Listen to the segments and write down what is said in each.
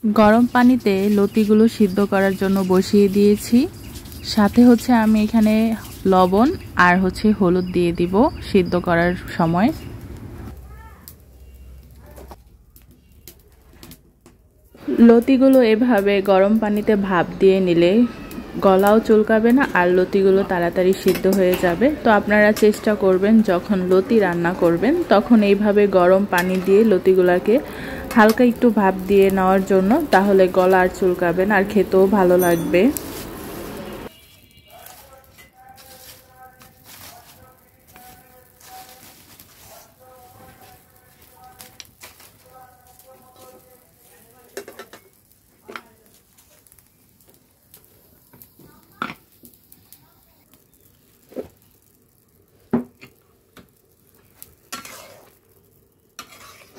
গরম পানিতে লতিগুলো সিদ্ধ করার জন্য বসিয়ে দিয়েছি। সাথে হচ্ছে আমি এখানে লবণ আর হচ্ছে হলুদ দিয়ে দিব সিদ্ধ করার সময়। লতিগুলো এভাবে গরম পানিতে ভাপ দিয়ে নিলে গলাও চুলকাবে না আর লতিগুলো তাড়াতাড়ি সিদ্ধ হয়ে যাবে। তো আপনারা চেষ্টা করবেন যখন লতি রান্না করবেন তখন এইভাবে গরম পানি দিয়ে লতিগুলোকে হালকা একটু ভাপ দিয়ে নেওয়ার জন্য, তাহলে গলা আর চুলকাবে না আর খেতেও ভালো লাগবে।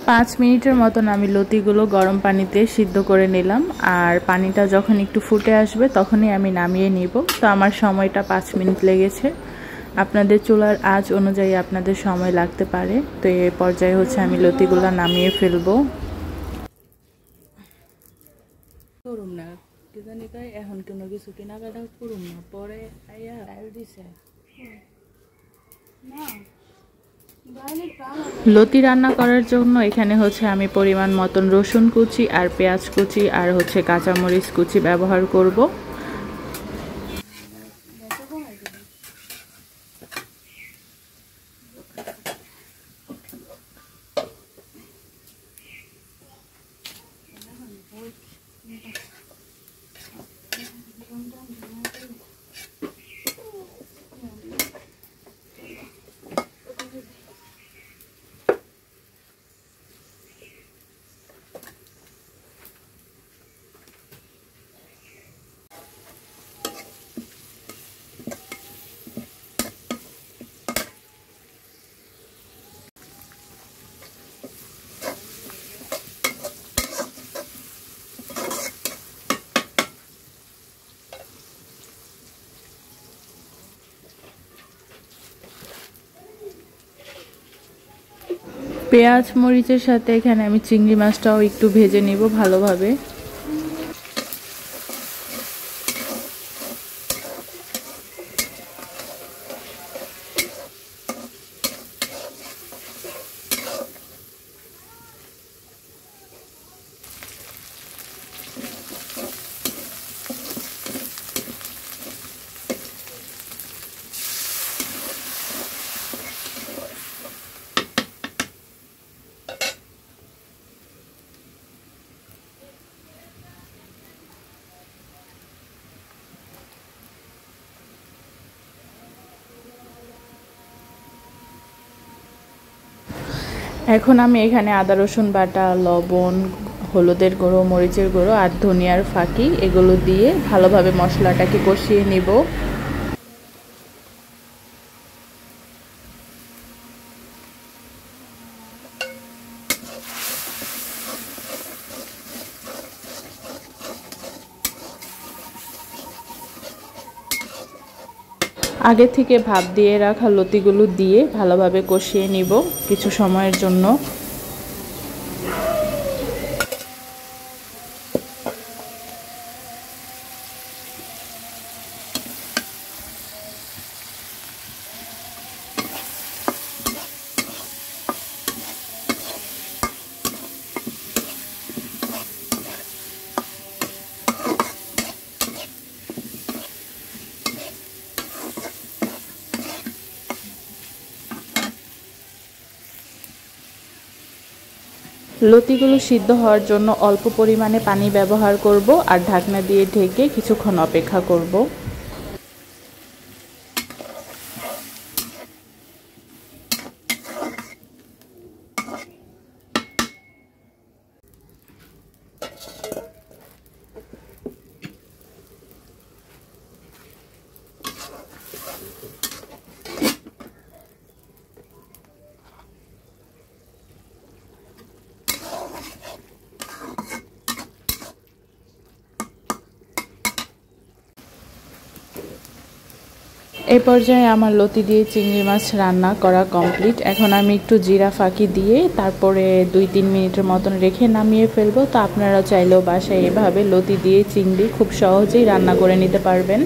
5 মিনিটের মতন আমি লতিগুলো গরম পানিতে সিদ্ধ করে নিলাম আর পানিটা যখন একটু ফুটে আসবে তখনই আমি নামিয়ে নিব। তো আমার সময়টা 5 মিনিট লেগেছে। আপনাদের চুলার আঁচ অনুযায়ী আপনাদের সময় লাগতে পারে। তো এই পর্যায়ে হচ্ছে আমি লতিগুলো নামিয়ে ফেলবো। করুম না কি জানি কই এখন কোনো কিছু কেনাকাটা করুম না, পরে আইয়া ডাল দিছে না। লতি রান্না করার জন্য এখানে হচ্ছে আমি পরিমাণ মতন রসুন কুচি আর পেঁয়াজ কুচি আর হচ্ছে কাঁচামরিচ কুচি ব্যবহার করব। পেঁয়াজ মরিচের সাথে এখানে আমি চিংড়ি মাছটাও একটু ভেজে নিব ভালোভাবে। এখন আমি এখানে আদা রসুন বাটা, লবণ, হলুদের গুঁড়ো, মরিচের গুঁড়ো আর ধনিয়ার ফাঁকি এগুলো দিয়ে ভালোভাবে মশলাটাকে কষিয়ে নিব। আগে থেকে ভাপ দিয়ে রাখা লতিগুলো দিয়ে ভালোভাবে কষিয়ে নিব কিছু সময়ের জন্য। লতিগুলো সিদ্ধ হওয়ার জন্য অল্প পরিমাণে পানি ব্যবহার করব আর ঢাকনা দিয়ে ঢেকে কিছুক্ষণ অপেক্ষা করব। এই পর্যায়ে আমার লতি দিয়ে চিংড়ি মাছ রান্না করা কমপ্লিট। এখন আমি একটু জিরা ফাঁকি দিয়ে তারপরে 2-3 মিনিটের মতন রেখে নামিয়ে ফেলবো। তো আপনারা চাইলেও বাসায় এভাবে লতি দিয়ে চিংড়ি খুব সহজেই রান্না করে নিতে পারবেন।